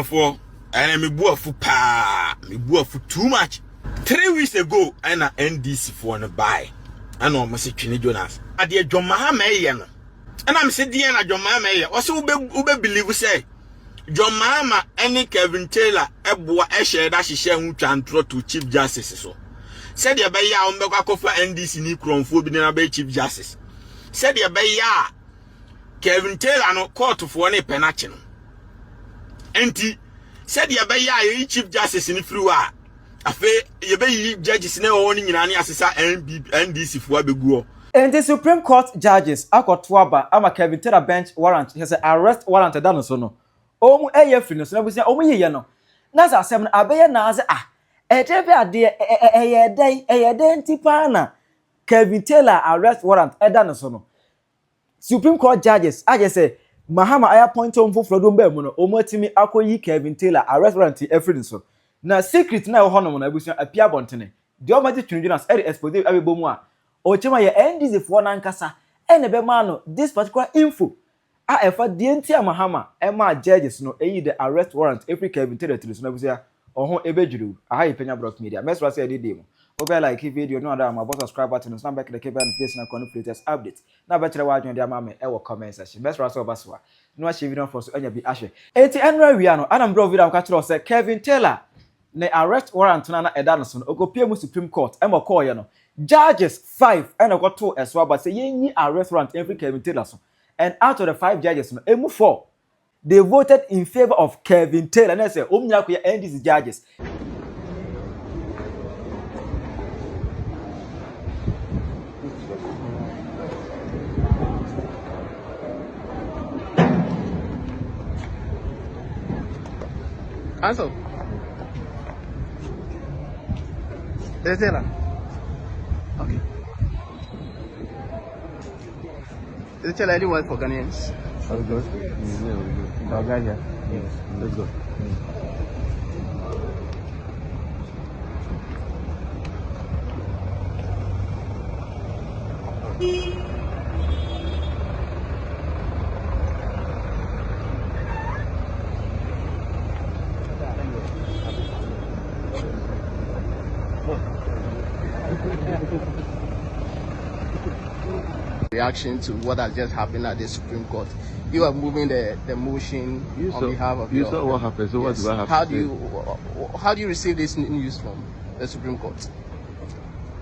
for and me bua for pa me bua for too much. 3 weeks ago and a NDC for no buy. I know must say Twene Jonas. I dear John Mahama no. And I'm saying dear John Mahama also ube believe say John Mahama any Kevin Taylor ebwa share that she share who transfer to Chief Justice so. Said ya be ya umbekwa for NDC ni kronfo bi na be Chief Justice. Said ya be ya Kevin Taylor no court for ne Penyah no. Enti said ya be ya Chief Justice ni free wa afa ye be judges na wo ni nyina ne asesa NDC fo abegu. And the Supreme Court judges akotwaba ama Kevin Taylor bench warrant he say arrest warrant da no so no. Omu eye free no so na busia omu yeye no. Na za asem na abeye na aze ejebi ade eyeden tipa na Kevin Taylor arrest warrant da no so no. Supreme Court judges aje say Mahama aya point on foforo do mba mu no omu atimi akoyi Kevin Taylor arrest warrant every so. Na secret na ho no na abusia apia bontene. De o magi Twene Jonas e expose abebomu a ochema ye NDC for na nkasa ene be ma no this particular info a efa de ntia Mahama e ma judges no eyi the arrest warrant every Kevin Taylor so na busia ohun ebejuru aha Penyah block media mesra say dey dem obe like video no other ma subscribe button so na back the cable notification and connect latest updates na ba kire wa adwen dia ma me e wo comment section mesra say obasoa no a share video for so anya bi ahwe enti enra wi ano anam bro video am ka kire say Kevin Taylor ne arrest warrant na eda no so no okopie mu Supreme Court e mo call ye no judges 5 and I got 2 as well, but say ye arrest warrant every Kevin Taylor so. And out of the 5 judges, no, emu 4 they voted in favor of Kevin Taylor. And I say, omnya end these judges. Cancel. Taylor. Okay. Is it any word for Ghanaians? I'll go. Yeah, I'll go. Here. Yes. Let's go. Reaction to what has just happened at the Supreme Court. You are moving the motion on behalf of you saw what happened. So yes. What do I have how to do how do you receive this news from the Supreme Court?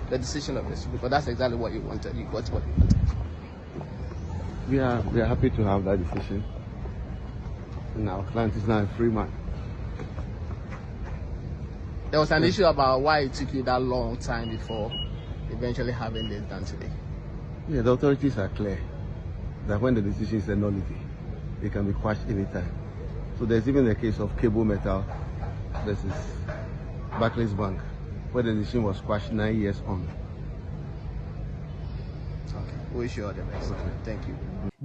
The decision of the Supreme Court. That's exactly what you wanted. You got what you wanted. We are happy to have that decision. And our client is now a free man. There was an issue about why it took you that long time before eventually having this done today. Yeah, the authorities are clear that when the decision is a nullity, it can be quashed anytime. So there's even a case of Cable Metal versus Barclays Bank, where the decision was quashed 9 years on. Okay, we wish you all the best. Okay. Thank you.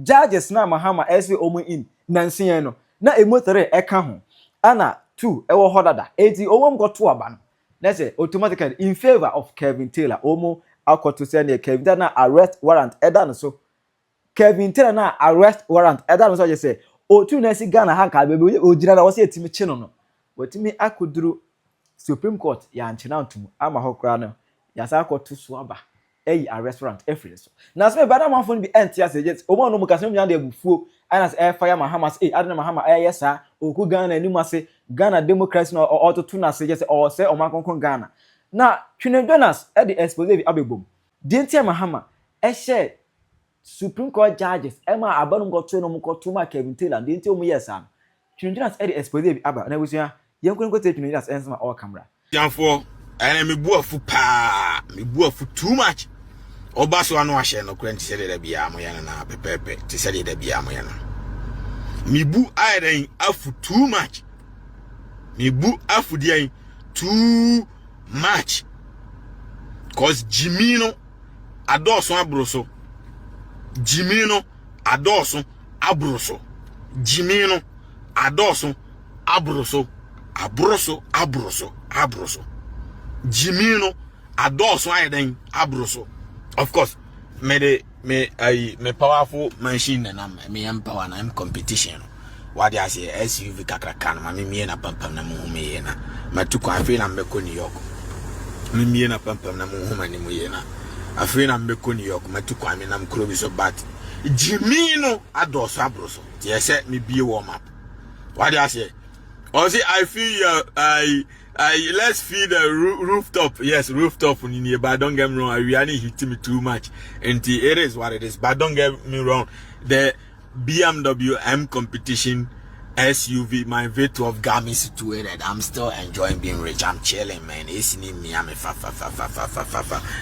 Judges na Mahama SW omu in nansiye no na emotere eka ho ana 2 ewo hodada eti omo got 2 aba no na say automatically in favor of Kevin Taylor omo akoto say na Kevin Taylor na arrest warrant eda no so Kevin Taylor na arrest warrant eda no so je say otu na si Ghana hanka bebe ojira na wo say etimi chi no watimi akoduru Supreme Court ya nchina ntum ama hokra no ya sa akoto so aba eyi arrest warrant every so na so be na manfo no bi entia say jet omo no mukase no nyande bufuo anas fire Mahama say adena Mahama yesa oku Ghana ni mase Ghana democracy no ototo na say jet o say o makonkon Ghana na Twene Jonas e the expose abebom dentia Mahama share Supreme Court judges ema abanum go to no mkoto ma Kevin Taylor dentia omu yesa Twene Jonas e the expose aba na busia yenkon go take Twene Jonas ensema all camera Janfo and me buafu pa me buafu too much obaso anu ahye no kwenti se de bia amoyana na pepepe ti se de bia amoyana me bu ayren afu too much me bu afu de too much cause Jimino adoso abroso Jimino adoso abroso Jimino adoso abroso abroso Jimino adoso ayden abroso. Of course, me powerful machine and me empower and I'm competition. what I say SUV kakrakan me na pampam na mu me na matuko afi na mbeko New York me na pampam na mu homa ni mu ye na afi na mbeko New York matuko ami na mkro bi so but Jimmy no adoso abroso ye say me bie warm up what I say or say I feel let's feed the rooftop. Yes, rooftop in here, but don't get me wrong, I really hit me too much. And it is what it is. But don't get me wrong, the BMW M competition SUV, my V12 got me situated. I'm still enjoying being rich. I'm chilling, man. It's in me. I'm a fa.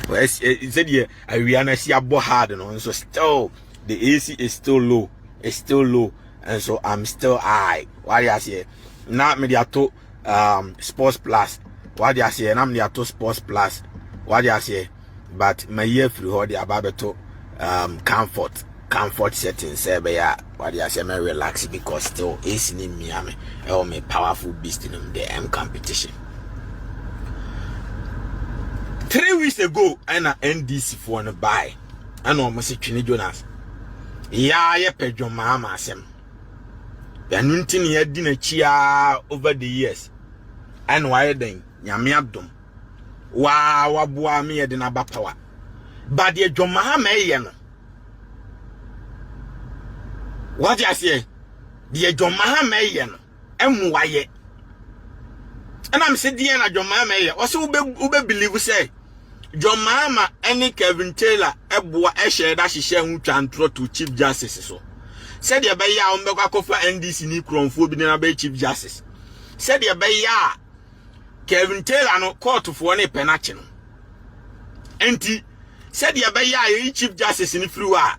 Well, it said yeah, I really see a boy hard, so still the AC is still low. It's still low, and so I'm still high. What do I say? Not me to Sports Plus. What do I say? And I'm the to Sports Plus. What do I say? But my year through how the about to comfort settings. What do I say? I relax because still is in Miami. Oh, me powerful beast in the M competition. 3 weeks ago, I na NDC for a buy. I know I say Twene Jonas. Yeah, John Mahama sem. Yanuntin ye dina chia over the years. And why then nyame adom. Wa boa me ye dina ba power. But ye John Mahama ye no. What you say? The John Mahama ye no. Em wa ye. And I'm saying na John Mahama ye. Also ube believe say John Mahama any Kevin Taylor eboa share that she share hu twantro to Chief Justice so. Said ya be ya ombekwa kofa NDC ni kronfo bi na be Chief Justice. Said ya be ya Kevin Taylor no court for ne penache no. Enti said ya be ya Chief Justice ni free wa.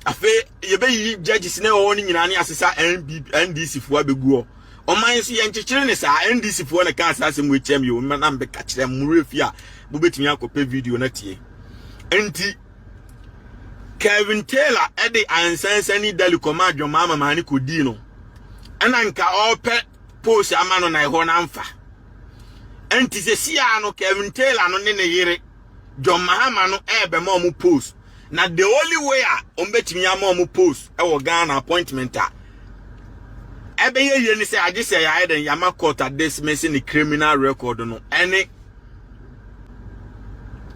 Afe ye be yi judges na wo ni nyina ne asesa NDC fo abegu o man so ye nchechire ne sa NDC fo na kan asase mu echem yo na mbe ka kire mu refi a bo betimi akope video na tie. Enti Kevin Taylor ede ansansani dali koma John Mahama mani kodi no ana nka ope post amano na ho na mfa enti se sia no Kevin Taylor no ne yire John Mahama no ebe ma mu post na the only way a ombetimi ama mu post e wo Ghana appointment a ebe ye ni se age se ya eden yama court at dismissing the criminal record no any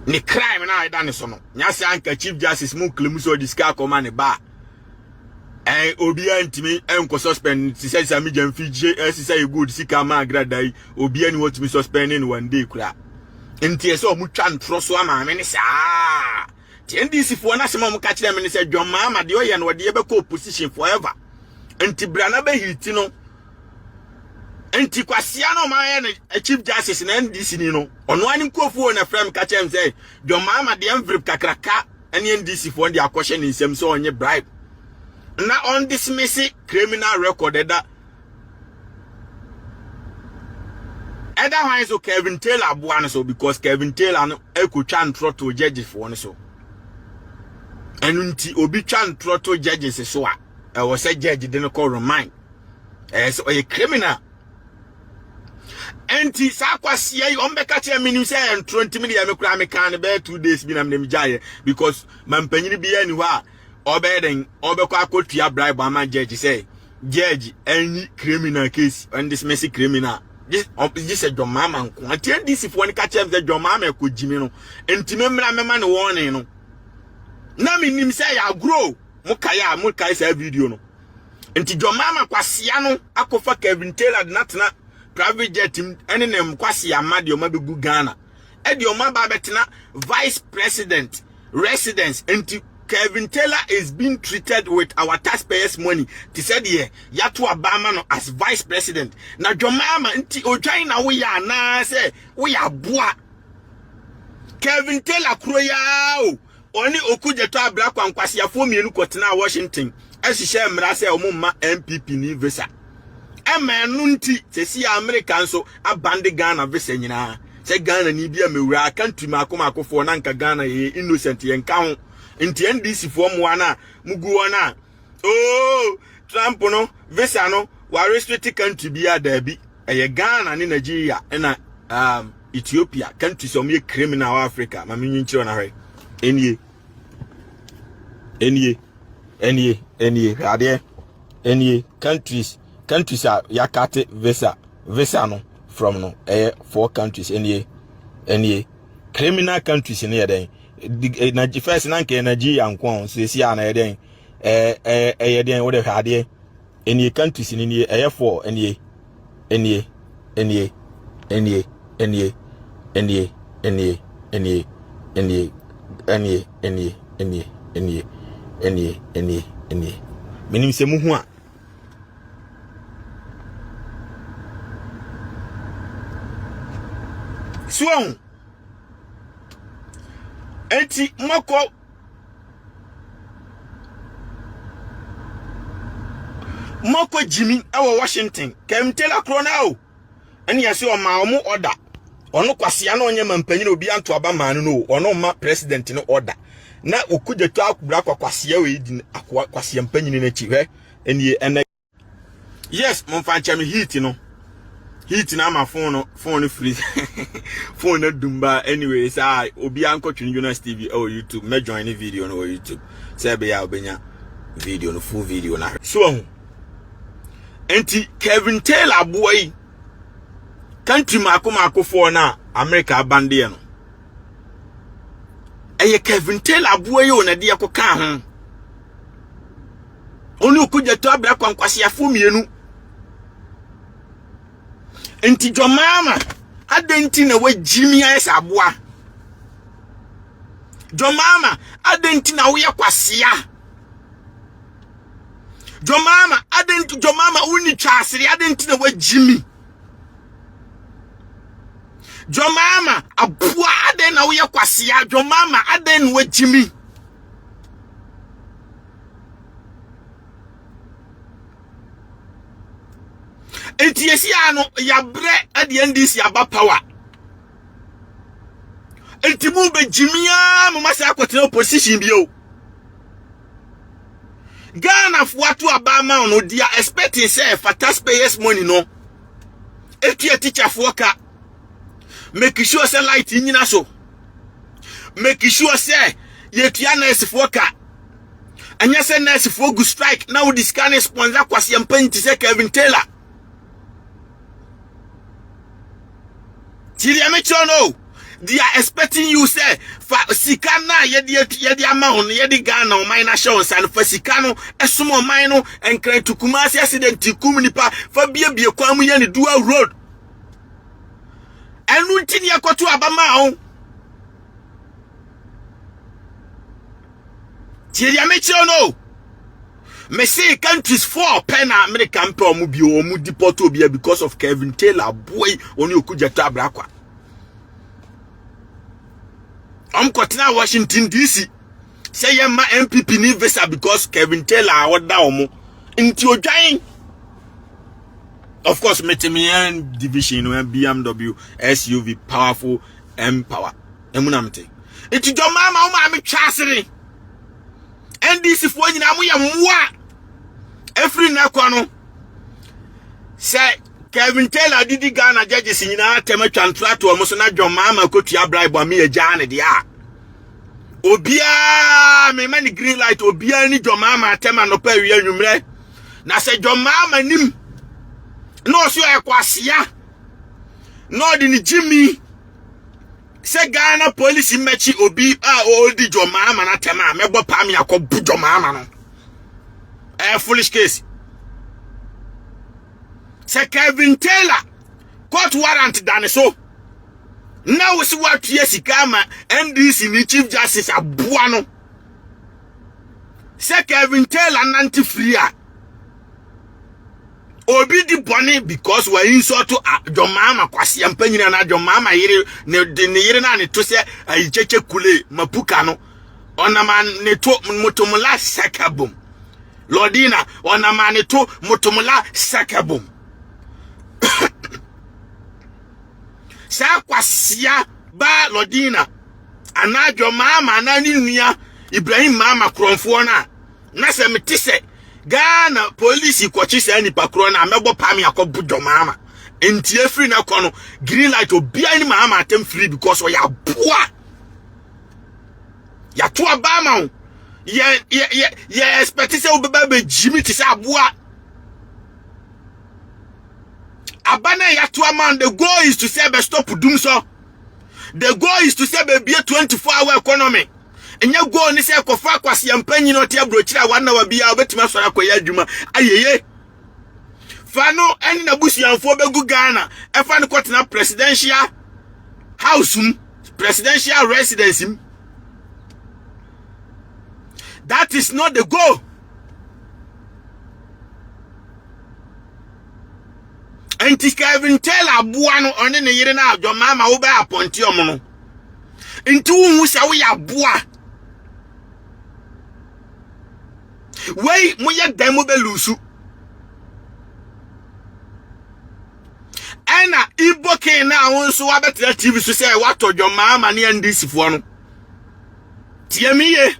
ni crime na ida ne so no nya se anka Chief Justice mu claim so diska koma ne ba obi antimi enko suspend ti say sami jamfije say good sika ma agradai obi ani what me suspending one day kura enti so mu twa ntro so ama me ne sa ti NDC fo na se mo ka kire me ne say John Mahama de oye no de ye be ko opposition forever enti bra na be hiti no enti kwasia no ma ye ne Chief Justice na NDC ni no ono ani nkofu na frame ka chem say John Mahama de envelope kakraka ene NDC fo de akoshe ni nsem so onye bribe na on dismiss criminal record that why so Kevin Taylor buane so because Kevin Taylor no ekutwa ntro to judges fo ne so enunti obi twa ntro to judges so a was a judge de no call remind so a criminal enti sakwasia ombeka che minim say ntro ntimi de me kura me kan be 2 days bi na me jaye because mampanyini bi ani ho a obeden obekwa akotua bribe ama judge say judge any criminal case and dismiss criminal this a John Mahama nko ati NDC fo ni ka chem say John Mahama ko jimi no enti memra mema ne warning no na minim say ya grow mukai say video no enti John Mahama kwasia no akofa Kevin Taylor natna private jet ene nem kwasia made o mabegu Ghana e de o maba betena vice president residence enti Kevin Taylor is being treated with our taxpayers' money. He said, yeah, Yatu Obama no as vice president. Now, John Mahama, nti ojaina we are na say we are boa. Kevin Taylor kroya oni okuje to abra kwankwasi afo mienu kotena Washington. Esi share mra say omumma MPP ni visa. Emenu nti sesi American so abande Ghana visa nyina. Say Ghana ni bia mewura country makoma akofo na nka Ghana ye innocent ye nka ho. Inti NDC for mwana muguwana oh Trump no visa no wa restrict country bia dabi eye Ghana ni Nigeria na Ethiopia countries o me criminal Africa ma minyi nchiro na hwe enye ade countries countries are yakate visa no from no 4 countries any criminal countries in here then the first nanke Nigeria and kwon so see na then then what they had any countries in here 4 any menim se mu hu a so enti moko Jimmy awo Washington kem tela krona o eni yase o ma omo order ono kwase na onye mampanyina obi anto aba man no ono ma president no order na okujeto akubra kwakwase we di kwase mpanyina na chi hwe eni ene yes momfa nchame heat na ma phone free phone na dumba anyway say obi anko Twene Jonas TV or YouTube me join the video no YouTube say be ya obenya video no full video na so enti Kevin Taylor boy country mako for na America bande no eye Kevin Taylor boy o na de akoka ho oni okujeto abra kwankwase afo mienu enti John Mahama adenti na we Jimmy esa aboa John Mahama adenti na we kwasea John Mahama adenti John Mahama uni twasere adenti na we Jimmy John Mahama aboa aden na we kwasea John Mahama aden we Jimmy etiesi ano ya bre ade ndisi aba power entimu be Jimia mo masa akwete opposition bio Ghana fuatu abama no dia expecting say for taxpayers money no etia teacher fuoka make sure say light nyina so make sure say yetua nurse fuoka anya say nurse fuogu strike now this can sponsor kwase ampanti say Kevin Taylor no, they are expecting you say for sikana yedi amount yedi Ghana o minor shows and for sikano esumo mino and cry to Kumasi accident kumnipa for bie kwamu ye ni dual road enu ntini yakoto abama o no me say countries 4 Penyah American pe omu bi omu deport obi because of Kevin Taylor boy oni okujeto abrakwa kotina Washington DC say yema MPP ni visa because Kevin Taylor order omu nti odwan of course metemian division BMW SUV powerful empower emunamte nti John Mahama o ma me twasere NDC fo nyina mo ye mwa every nakwano say Kevin Taylor didi Ghana judges nyina tema twantrat o mo so na John Mahama kotua bribe am ye jane de a obia me mani green light obia ni John Mahama tema no pa wi anwumre na say John Mahama nim no so e kwasea no di ni Jimmy say Ghana police mechi obi old John Mahama na tema mebo pam yakobu John Mahama no foolish case say Kevin Taylor court warrant dane so now we see what yesikama NDC ni chief justice aboa no say Kevin Taylor nanti free obi di boni because we insult to John Mahama kwase ampanyina na John Mahama yire ne yire na ne to se ayicheche kule mapuka no ona man ne to mutumula sakabum Lordina ona man ne to mutumula sakabum sa kwasia ba Lordina ana John Mahama na ni nua Ibrahim Mahama kronfo na se metise Ghana police kwachi se nipa kro na mebo pam yakobu John Mahama entie free na kono green light obia ni Mahama atem free because o ya boa ya to abama ye expect say obeba be Jimmy ti say aboa Abana yatu man, the goal is to say be stop doom so. The goal is to say be a 24-hour economy. And you go and say kofa kwasi yampanyi no tia brochira 1 hour bia obetima so akoya adwuma ayeye. Fano en na busuanfo begu Ghana e fa ne kwotena presidential house presidential residence. That is not the goal. And this Kevin tell abuano on the yere na John Mahama wo ba appoint omo no. Nti wo se wo ya boa. Wei mo ye dan mo be lusu. Ana iboke na won so wa betra TV so say what to John Mahama ne NDC fo no. Tie mi ye.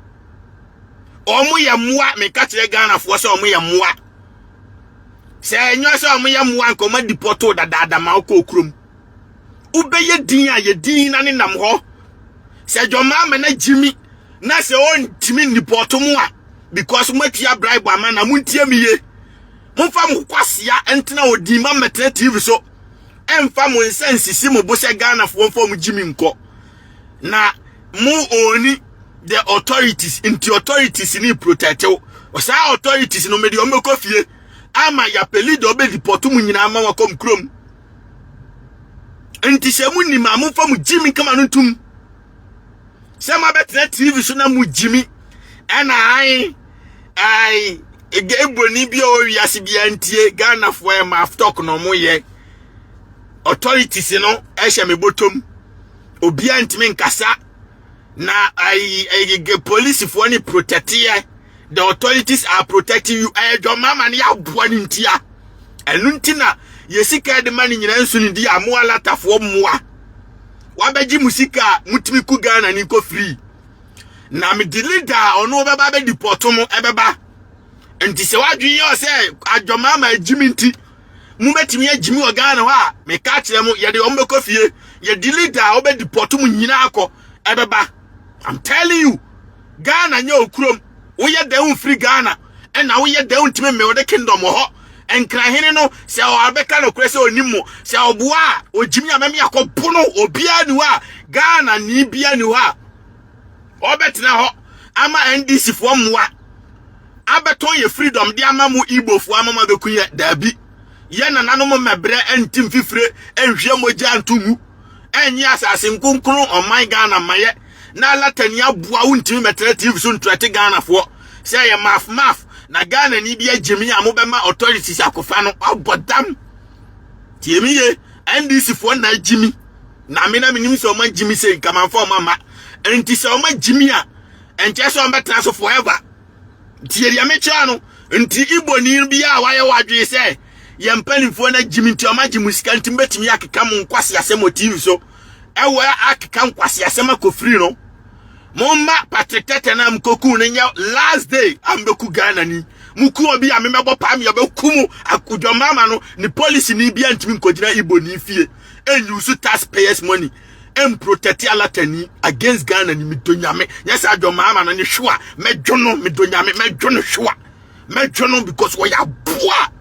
Omo ye moa me ka kire Ghana fo so omo ye moa. Se enyo se omo ye moa nkoma deporto dada ma ko okrum. Ubeye din a ye din na ne nam ho. Se John Mahama na Jimmy na se on timi deporto mu a because matia bribe ama na muntie mi ye. Mumfa mu kwasia entena odi ma metre TV so. Emfa mu nsensisi mu bo se Ghana fo mu Jimmy nko. Na mu oni the authorities into authorities ni protect o sa authorities no me de o me kofie ama ya peli do be deportu mu nyina ama wakom krom enti se mu ni ma mu fa mu Jimmy kama no tum se ma betre TV so na mu Jimmy ana ai egeboni bi o wiase bi antie Ghana fo e ma aftok no mu ye authorities no e hye me botom obi antime nkasa. Na I police for any protect here. The authorities are protecting you. John Mahama ni abuani ntia. Enuntina yesika de mani nyina nsu ni dia mo alata fo moa. Wabeji musika mutimi ku Ghana ni ko free. Na me delida ono beba be deport mo ebeba. Enti se wadwen yo se John Mahama Jimmy nti mu betimi Jimmy o Ghana wa me ka kire mo ye de ombe ko fie ye delida obe deport mo nyina akọ ebeba. I'm telling you, Ghana nyo okrom. We ye down free Ghana. And now we ye down to me the kingdom ho. And krahene no se o abeka no kwese onimo. Se obua o Jimmy amemi akopono obia ni wa Ghana ni bia ni wa. Obetina ho ama NDC fo mwa. Abeton ye freedom di ama mu Igbo fo ama beku ye dabi. Ye na nanom mebre entim fifre enhwe moja antumu. Enyi asase nkunkunu oman Ghana maye. Na latani abua untimi metre TV so ntrate Ghana fo say ya maf na Ghana ni bia Jimmy amobema authorities akofa no abodam tiemi ye NDC fo na Jimmy na me na menim so ma Jimmy say kamanfo mama enti so ma Jimmy a enche so mbetena so forever tie ya mecha no enti Igbo ni bia waye wadwe say ye mpanimfo na Jimmy nti o ma Jimmy sika nti betimi akeka mu nkwase asemo TV so ewe akeka nkwase asema ko free no Moma Patrick Tete na mkoku nenya last day ambeku Ghana ni muku obi amemebo pam ya bekumu John Mahama no ni policy ni bia ntimi nkogina Igbo ni fie use taxpayers money protect alatani against Ghana ni midonyame yes John Mahama no ni sure medwono midonyame medwono sure medwono because we are boa.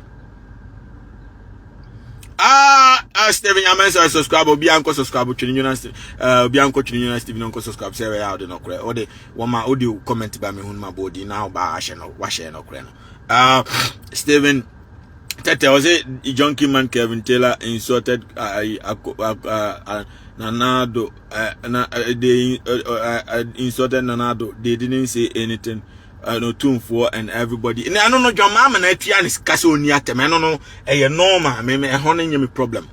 Steven Yamensa subscribe obi anko subscribe Twene Jonas obi anko Twene Jonas Steven anko subscribe say we out no kre o de woma audio comment ba me hunma body now ba ahye no wa share no kre no Steven Tete was it junkie man Kevin Taylor insulted Nanado they insulted Nanado they didn't say anything no tune for and everybody. And I don't know John Mahama na tia ni skase oni atem. I don't know normal me hono nyame problem.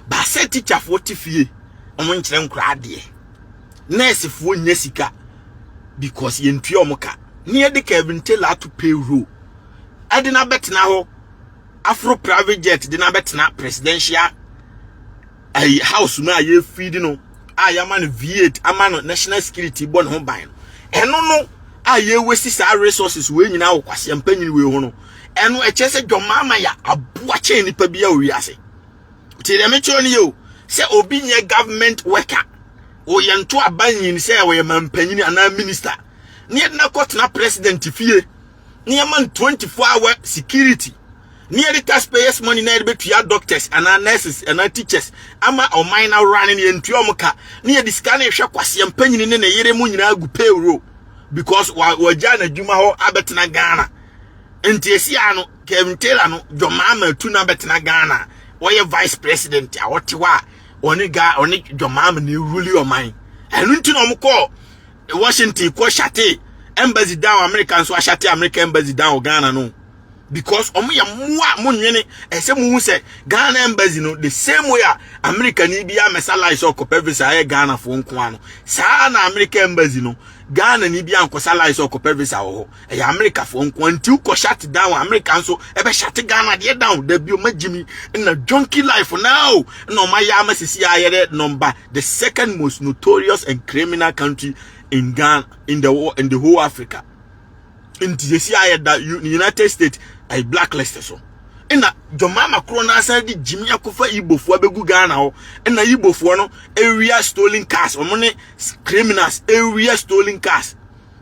Ba say teacher for tifie. Omo nkyere nkura de. Nurse fo nya sika because ye ntue omoka. Ne de Kevin Taylor to payroll. Ade na betena ho Afro private jet de na betena presidential house na ye feed no. Ayama no V8 ama national security bon ho ban. Eno no aye wesi sa resources we nyina wo kwase mpanyin we ho no eno eche se John Mahama ya aboa che nipa bia wi ase ti de me chiro ni yo se obi nye government worker o ye nto abanyin se we mampanyin ana minister ne na court na president fie ne man 24-hour security near the taxpayers money na be to doctors and nurses and teachers ama o minor running into omuka near the scan hwe kwase empanyin ne na yere mu nyina gu payroll because wa jana djuma ho abetena Ghana enti esia no Kevin Taylor no John Mahama tu na betena Ghana woye vice president a wotewa oni John Mahama ni rule your mind enu nti no mko Washington ko shate embassy down American so shate American embassy down Ghana no because omo ya moa monwene ese mu se Ghana embassy no the same way America ni bia mesala iso kopa visa e Ghana fo nko ano sa na America embassy no Ghana ni bia nkosala iso kopa visa wo ho e America fo nko anti ko shut down American so e be shut Ghana de down da bio magimi na junkie life now no ma ya masisi ayere number the second most notorious and criminal country in Ghana in the whole Africa in the United States I blacklisted so ina John Mahama krona asa di Jimmy Akufa Igbofo abegu Ghana ho ina Igbofo no area stolen cars omone criminals area stolen cars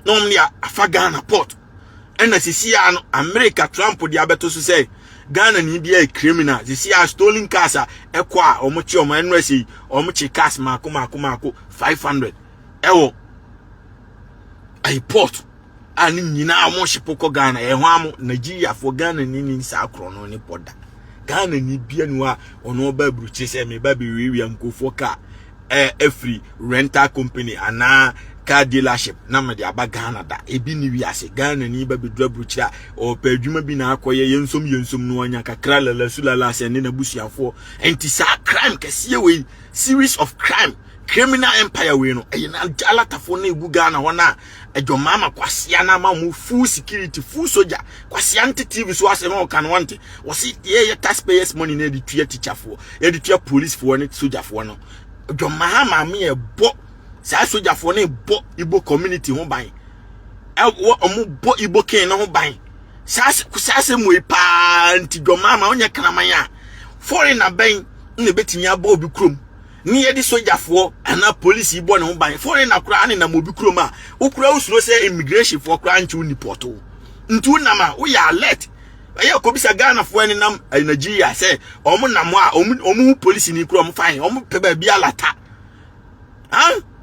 no omnia afa Ghana port ina sisi ano America Trump di abeto so say Ghana ni bia criminal sisi stolen cars ekwa omochi omo NYC omochi cars mako 500 ewo I port ani nyina mo shipoko Ghana e ho am Nigeria for Ghana ni sa krono ni poda Ghana ni bia nu a ono ba bruchi se me ba be wiwi nkofo ka free rental company ana car dealership na me de aba Ghana da ebi ni wi ase Ghana ni ba be dra bruchi a o pa adwuma bi na akoye yensom no anya kakra lala sulala se ne na busuafo enti sa crime kese we series of crime criminal empire we no e na alatafo na egu Ghana ho na John Mahama kwasia na ma mu full security full soldier kwasia ante TV so ase ma kan wante wasi ye taxpayers money na di tua teacher fo ye di tua police fo ne soldier fo no John Mahama me e bo sa soldier fo na bo Igbo community ho ban omo bo Igbo ken na ho ban sa se mu pa anti John Mahama onye kraman ya foreigner ban na betinya bo obi krom ni yedi soldier for ana police ibo ne ho ban foreign akura ane na mobi kroma ukura usuro say immigration for kura nchu ni porto ntu na ma we ya alert aye ko bisa Ghana for ene nam Nigeria say omo nam a omo police ni kura omo fine omo pe ba bia lata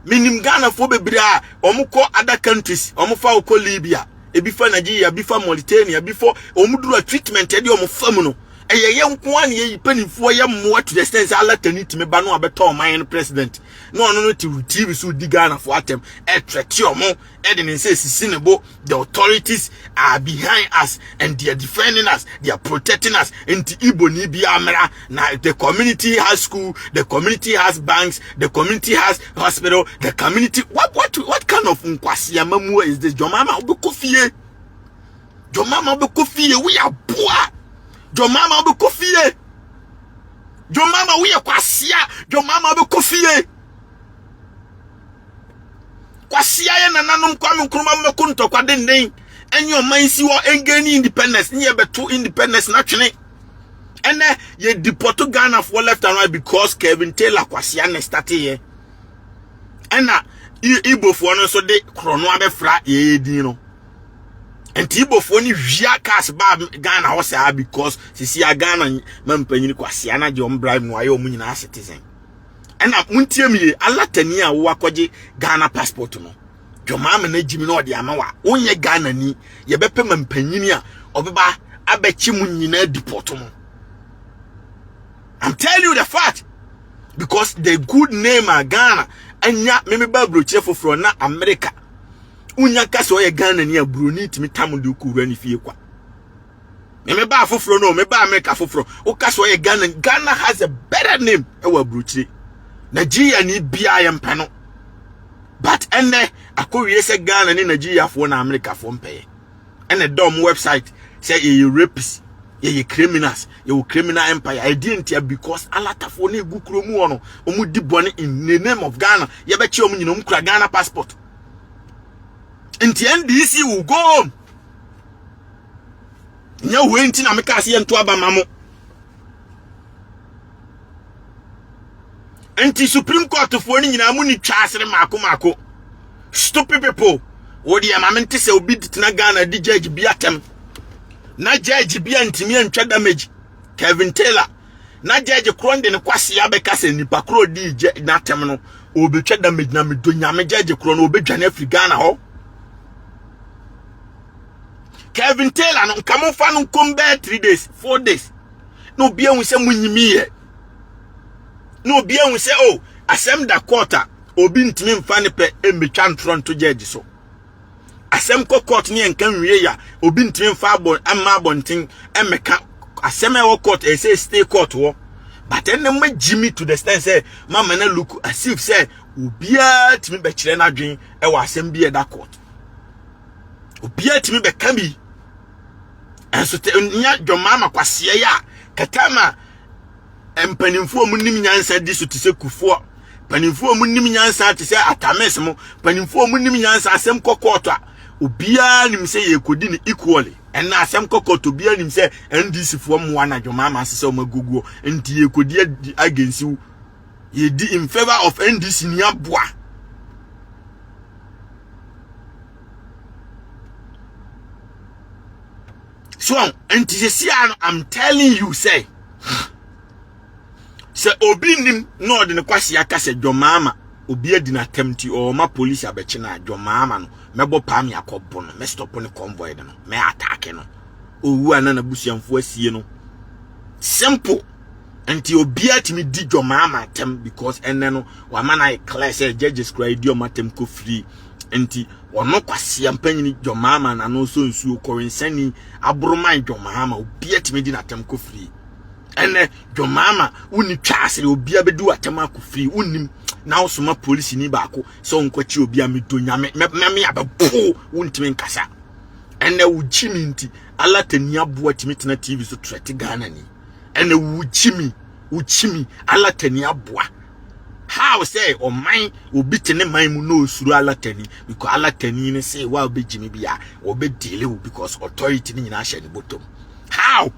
minim Ghana for bebre a omo ko other countries omo fa ko Libya ebi fa Nigeria bi fa Mauritania before omo duru treatment e de omo fam no ye nko an ye panifo ye mmoa to the extent alatani timi ba no abeto man president no TV so di Ghana for atem e threat omo e de nse sisi nebo the authorities are behind us and they are defending us, they are protecting us into Igbo ni bia amera na the community has school, the community has banks, the community has hospital, the community what kind of nkwasi amamu is this? John Mahama obekofie we are poor. John Mahama obi kofie. John Mahama we kwasia. John Mahama obi kofie. Kwasia ye nananom kwame nkruma mmekunto kwade nden. Enyo man si wo engani independence. Nye beto independence na twene. Ene ye deport Ghana for left and right because Kevin Taylor kwasia ne start here. Ena Igbo fo no so de krono abefra ye din no. And Igbo for ni via cast ba Ghana ho say because sisi Ghana mampanyini kwase na je ombribe no aye omu nyina citizen. And muntie mi alatani a wo akoje Ghana passport no. John Mahama na jimi no de amawa. Onye Ghana ni ye bepe mampanyini a obeba abechi mu nyina deport mo. I'm telling you the fact because the good name of Ghana anya meme ba broche foforo na America. Unya kase oye Ghana ni abroni timi tamude ukura ni fie kwa. Me ba afoforo no, me ba America afoforo. O kase oye Ghana has a better name ewa abrochi. Nigeria ni bia ye mpano. But ene akowie se Ghana ni Nigeria fo na America fo mpeye. Ene dom website say ye rapists, ye criminals, ye criminal empire. I didn't hear because alata fo na egu kromu ono. Omu di bone in the name of Ghana. Ye be chi omu nyina omu kura Ghana passport. Inti NDC will go home. Nya wenti na meka ase ento aba mamo. Inti Supreme Court fo ni nyina mu ni twasere mako. Stupid people. Wodi amamente se obi ditina Ghana di judge bi atem. na judge bia ntimi antwa damage Kevin Taylor na judge kro de ne kwase abeka se nipa kro di na tem no obetwa damage na medonya me judge kro no obedwane Africa na ho Kevin Taylor no kamo fa no come back 3 days 4 days no bia hu se munyimi no bia hu se oh asem da quarter obi ntimi mfa ne pe emetwa ntronto judge so asem ko court ne enkan wie ya obi ntimi mfa abon amma abontin emeka asem e wo court e say stay court wo but then ma Jimmy to the stand say mama na look as if say obia timi be kire na dwen e wo asem bi e da court obia timi be ka bi enso te nya dwomama kwase ya katama empanimfo mu nim nyansa di so te se kufo panimfo mu nim nyansa te se atames mu panimfo mu nim nyansa asem kokoto a obia nim se ye kodi ni equally ena asem kokoto obia nim se NDC fo mu wana dwomama asese o maguguo enti ye kodi against ye di in favor of NDC ni aboa so enti se sia I'm telling you say se obi nim no de ne kwase aka se dwomama obi adi na temti o ma police abeche na dwomama no mebo pam yakobo no me stop ne convoy de no me attack no owu ana na busiamfo asie no simple enti obi atimi di dwomama tem because enne no wa man I clear say judges cry di o matem ko free enti ono kwase ampanyini dwomama na no so nsuo korensani abroman dwomama obi atimi di na tem ko free ene dwomama uni twasere obi abedu atema ko free unim na osoma police ni baako so nkwachi obi amedonya me abepo untimi nkasa ene wujimi nti alatani aboa timitena TV so threat Ghana ni ene wujimi alatani aboa how say o man obi tene man mu no osuru alatani because alatani ne say wa obejimi bia obedele wo because authority ni nyina hye ne bottom how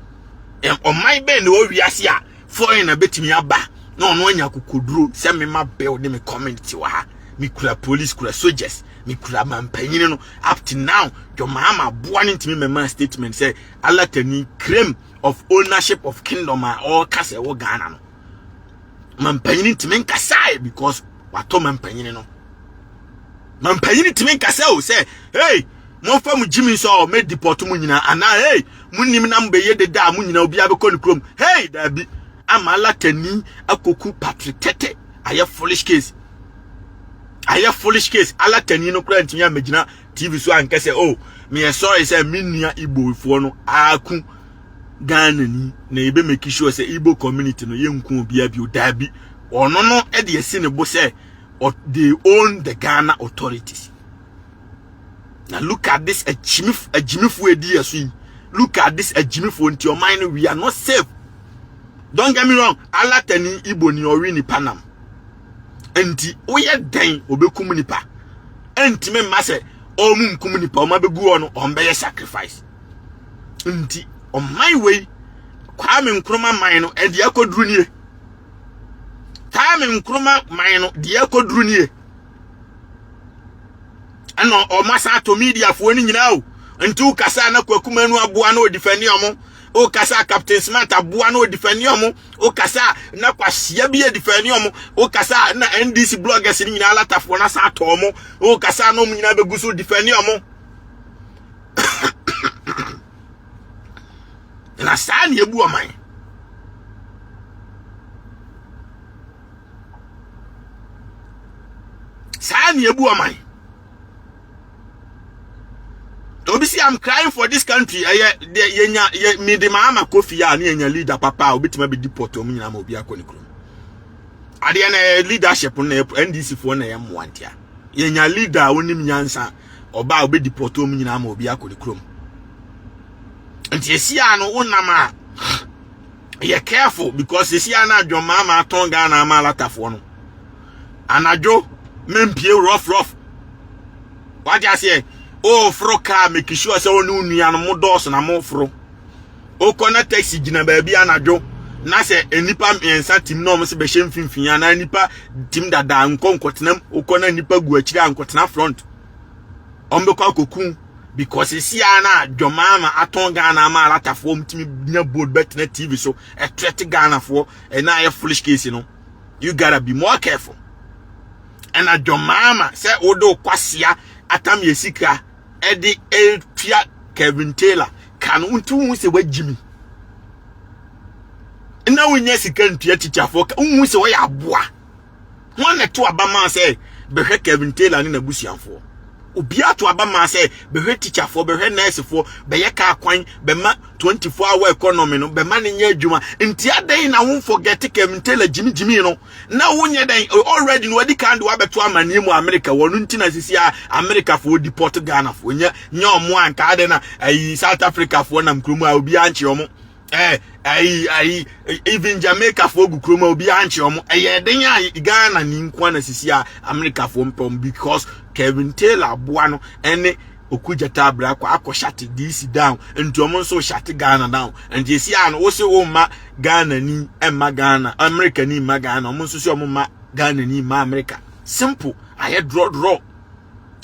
o man be ne o wiase a foreign na betimi aba no no anya kokoduro se me ma build me community wa ha me kura police kura soldiers me kura mampanyini no up to now John Mahama boa ntimi mema statement say alatani claim of ownership of kingdom or kase wo Ghana no mampanyini ntimi nkasa because wato mampanyini no mampanyini ntimi nkasa o say hey mo fa mu Jimmy so me deport mu nyina ana hey munnim na mbeye de da mu nyina obi abekọ ne krom hey da bi amala tani akoku Patrick Tete aye foolish case ala tani no kura ntimi amagina TV so ankese oh me sorry say minua Igbo fo no aku Ghana ni na ebe make sure say Igbo community no yenku obi abi odabi ono no e de esi ne bo say they own the Ghana authorities. Now look at this a Jimmy edi asu. Look at this a Jimmy into your mind we are not safe. Don't get me wrong, alatani Igbo ni ori ni Panam. Enti oye den obekum nipa. Enti me ma se o mu nkum nipa o ma begu ono o mbeye sacrifice. Enti on my way Kwame Nkrumah man no e de akoduru nie. Kwame Nkrumah man no de akoduru nie. Ano o masa to media fo ni nyina o. Enti u kasa na kwakuma nu aboa na o defend omo. O kasa Captain Smart aboa na o defend omo. O kasa na kwahia bi e defend omo. O kasa na NDC bloggers ni nyina latafo na sa to omo. O kasa na omo nyina beguso defend omo. Na sa na ebu oman. Sa na ebu oman. Obisi I'm crying for this country. Me de Mahama Kofi ya ni enya leader papa obitima be deport omu nyina ma obi akọ ne krom. Ade na leadership na NDC fo na yem wantia. Yenya leader onim nyansa oba obi deport omu nyina ma obi akọ ne krom. Nti esia no wonama ye careful because esia na John Mahama aton Ghana ama latafo no. Anajo mempie rough. What you say? Oh, froka make sure say onu nua no modos na mo fro. O kona taxi gina baabi anajo. Na se enipa ensa tim no mo se be hye mfimfin na nipa tim dada nkonkotenam o kona nipa gu akiri ankotena front. Ombe kwa kokun because isi ana John Mahama aton Ghana ma alatafo mtimi nya board bet na TV so e threat Ghana for e na ye foolish case you gotta be more careful. And a John Mahama say odo kwasia atam yesika edi tua Kevin Taylor kan untu se wajimi na wonya sika ntua teacher for unhu se wo ya aboa won ne to abama say behwe Kevin Taylor ni na busianfo obia to abama say behwe teacher for behwe nurse for beye ka kwan bema 24-hour economy no bema ne nya adwuma nti adan na won forget Kevin Taylor jimi no na wonye dan already no adi kan do abeto amane mu America wonu nti na sisi America for deport Ghana for nya omo anka ade na South Africa for na mkrumu a obi anche omo even Jamaica for gukroma obi anche omo den ya Ghana ni nkwa na sisi America for mpom because Kevin Taylor boano ene okujata abra kwa shut this down and omo so shut Ghana down and you see an also wo ma Ghana ni emma Ghana America ni ma Ghana omo so omo ma Ghana ni ma America simple I draw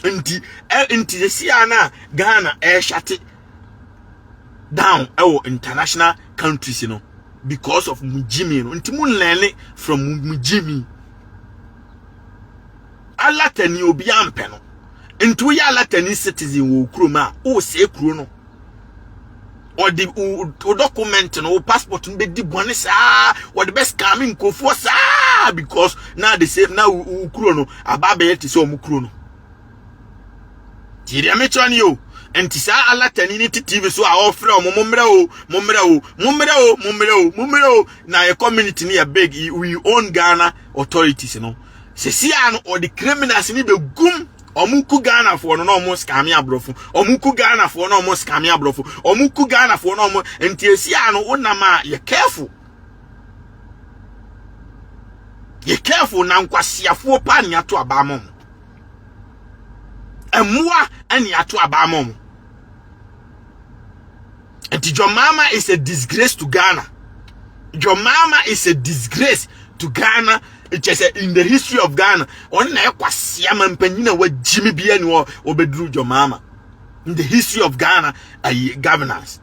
nti you see ana Ghana shut down our international countries because of mujimi nti mun learn from mujimi alatani obi ampe no nti we alatani citizen wo kroma o se kro no or the document no passport no be di bone sa or the best coming ko for sa because now they say now kro no ababe yeti so mu kro no ti dia mechani yo enti sa alatani ni TV so a offer momre o na your community ni a big we own Ghana authorities se ano or the criminals ni be gum omuku Ghana for no mo scam ya brofo omuku Ghana for no mo scam ya brofo omuku Ghana for no mo enti esi ano onama ye careful na nkwasiafo pa ni ato abamom emwa ani ato abamom. And John Mahama is a disgrace to Ghana. John Mahama is a disgrace to Ghana. It is in the history of Ghana. On na kwasia mampanyina wa Jimmy bia ni obedru John Mahama. In the history of Ghana, governance.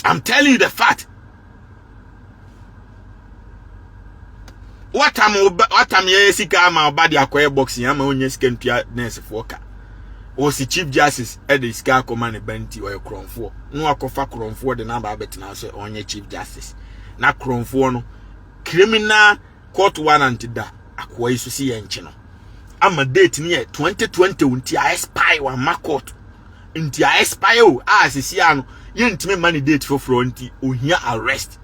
I'm telling you the fact. What am ye sika ma obadi akoye boxing ama onye skentua nurse foka. O si Chief Justice the Sky Command Benti or Cronfo. No akofa Cronfo the number betina so onye Chief Justice. Na Cronfo no criminal court warrant da akwa isu si yenche no. Ama date ni 2020 unti a expire wa ma court. Unti a expire o asisi ano yentime mani date for fronti ohia arrest.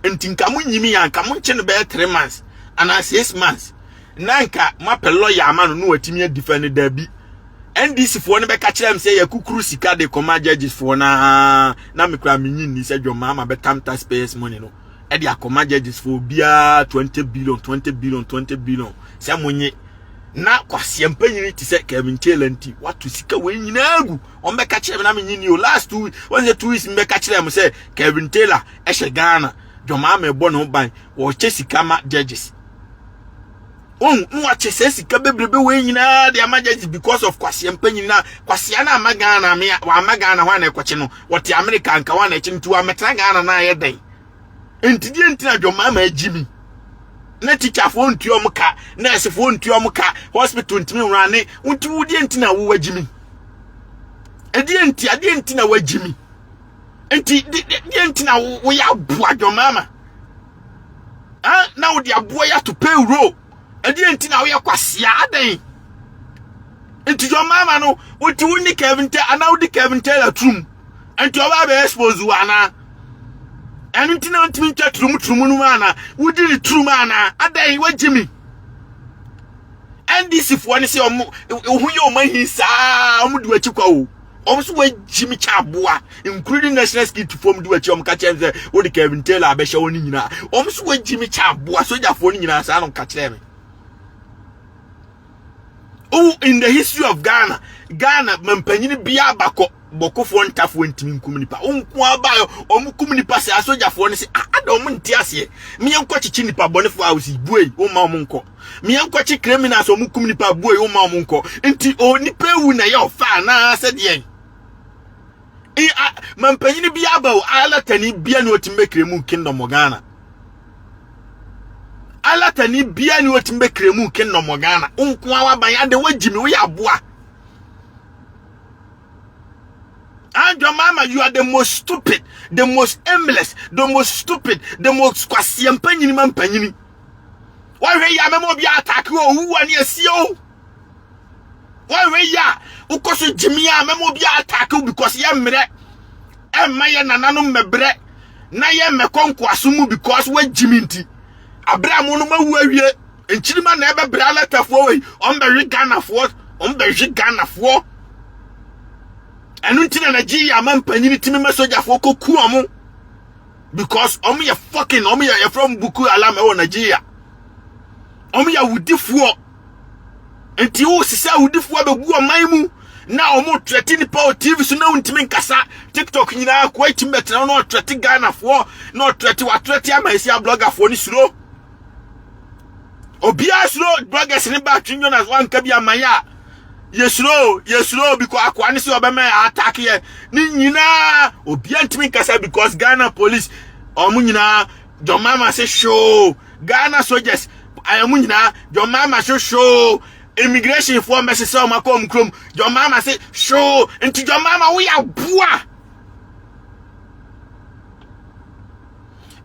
Nti nkamu nyimi ya nkamu nche no be 3 months and 6 months. Nanka mape lawyer amano no watimi defend da bi. NDC for no be catch them say yakukuru sika de command judges for na mekra minyin ni say John Mahama betam taxpayers money no e de command judges for bia 20 billion say monye na kwase mpanyin ti say Kevin Taylor nti watu sika we nyina agu on be catch them na minyin you last 2 weeks be catch them say Kevin Taylor e she Ghana John Mahama e bo no ban wo che sika ma judges watch says bebrebe we nyina the emergency because of kwase mpanyin na kwase na amagana me wa amagana hwa na ekwache no what America nka hwa na echi ntu ametra Ghana na ye den entidi entina John Mahama agimi na teacher fo ntuo mka nurse fo ntuo mka hospital ntimi nrane ntu wudi entina wo wagimi edi entina wagimi enti di entina wo ya bua John Mahama na wo di aboa ya to pay road edi entina we kwasia adan enti John Mahama no uti woni Kevin Taylor ana udi Kevin Taylor trum enti oba be expose wa na enu entina ntimi ntwa trum no ana udi ni trum ana adan wagimi NDC fo ne se omo ohuye o mahin saa omo du achi kwa o omo so wagimi chaboa including national security form du achi omo ka chenze odi Kevin Taylor abehye woni nyina omo so wagimi chaboa soja fo ni nyina saa no ka kire me. Oh, in the history of Ghana, mampanyini biya bako bokofo ntafo ntimi nkum nipa onko abayo omukum nipa se asojafo ne se ada om nti ase me yenko chichi nipa bonefo house buei o ma omunko me yenko chi criminals omukum nipa buei o ma omunko nti o nipa ewu na ye ofa na se de mampanyini bi abawo ala tani bia ni otimbe kremu kingdom Ghana ala tani bia ni otimbe kremu kingdom Ghana onko awaban ade wagimi wo ya aboa. And your mama, you are the most stupid, the most aimless, the most stupid, the most kwasiam panini man panini. Why we ya memo bi attack you who an yesio? Why we ya ukoso jimia memo bi attack you because ya mre e maye nanano mebre na ye mekonko asumu because we jiminti. Abra mo no mawu awie enchirima na ebe bra letafo we on be Ghana fo Anuntina Nigeria man panini timi mesoja for koku omo because omo ya fucking omo ya from Buku Alama o Nigeria omo ya wudifuo enti wo sisa wudifuo be gu oman na omo threaten power TV so na untimi nkasa TikTok nyina ko itimet na no threaten Ghana fo no threaten wa threaten amasia blogger fo ni suro obia suro bloggers ni ba Twene Jonas wan ka bia maya Yesro because akwani si obeme attack ye ni nyina obi antimi kasa because Ghana police omu nyina John Mahama say show Ghana soldiers amu nyina John Mahama show immigration for message say makom krom John Mahama say show into John Mahama we aboa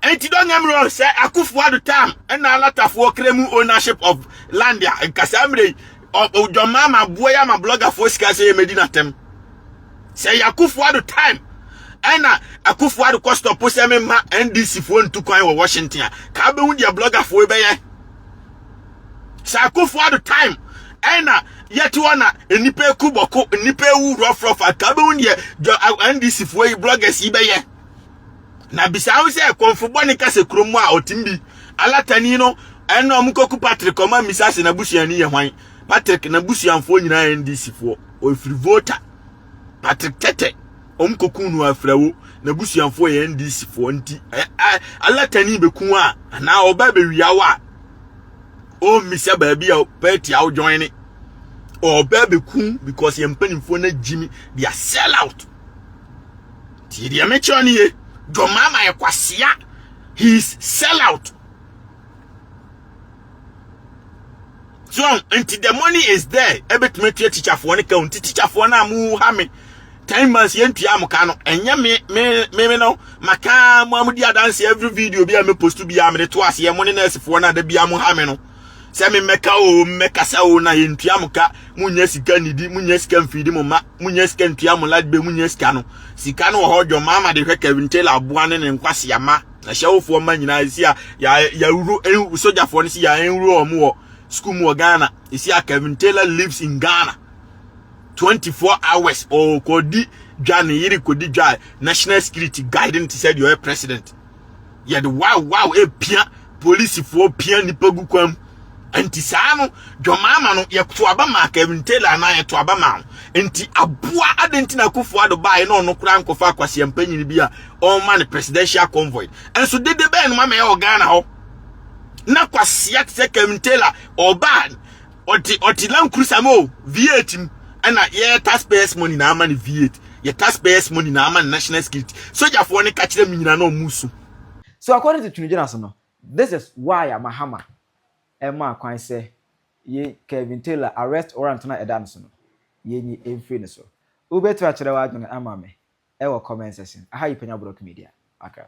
enti don yamro say Akufo-Addo time and na latafo kremu ownership of land ya kasamre John Mahama boya ma blogger for sika say Medina tem say Akufo-Addo time ena Akufo-Addo cost of post me ma NDC phone to kwan wo Washington ka be hu dia blogger for be ye say Akufo-Addo time ena yet wana enipa kuboko enipa wu rough ka be hu dia NDC for bloggers yi be ye na bisawo say konfo ni ka se kromo a otimbi alatani no ena omukoku Patrick oma misase na busuani ye hwan Patrick na busuanfo nyina NDC fo o free voter Patrick Tete omkoku nu afrawo na busuanfo ye NDC fo nti alatani beku a na oba be wiawa o misa baabi a party a join ni oba beku because ye mpanimfo na jimi they sell out ti dia mechoni ye John Mahama ye kwasia he's sell out. So until the money is there, every teacher for one account, teacher for na mu hame 10 months yentu ya muka no enye me no maka mu amudi dance every video bi a me post to bi am ne to ase ye money nurse for na da bi am hame no se me meka o meka sa o na yentu ya muka munya sika nidi munya sika mfidi mu ma munya sika ntu ya mu lad be munya sika no ho John Mahama de hwe Kevin Taylor aboa ne nkwase ya ma na hyewofo ma nyina si ya uru soja for ne si ya enru omo school mu Ghana isi Kevin Taylor lives in Ghana 24 hours or kodi Johnny yiri kodi jai national security guidance said you are president yeah the wow pia police for pia nipa gu kwam anti saano John Mahama no ye to aba ma Kevin Taylor na ye to aba ma anti aboa adenti na Akufo-Addo bae no kura nkofa akwase empanyini bia on man presidential convoy and so dede be no ma ye Ghana ho na kwasia te Kevin Taylor oban oti lan krusamo V8 and ye taxpayers money na man V8 ye taxpayers money na man national security soldier for ne ka kire minyina na musu. So according to Twene Jonas no, this is why Mahama Emma kwan say ye Kevin Taylor arrest warrant na edan so no ye ni emfree ne so ubetu a kire wa adwene ama me e wo comment section aha yi Penyah Media aka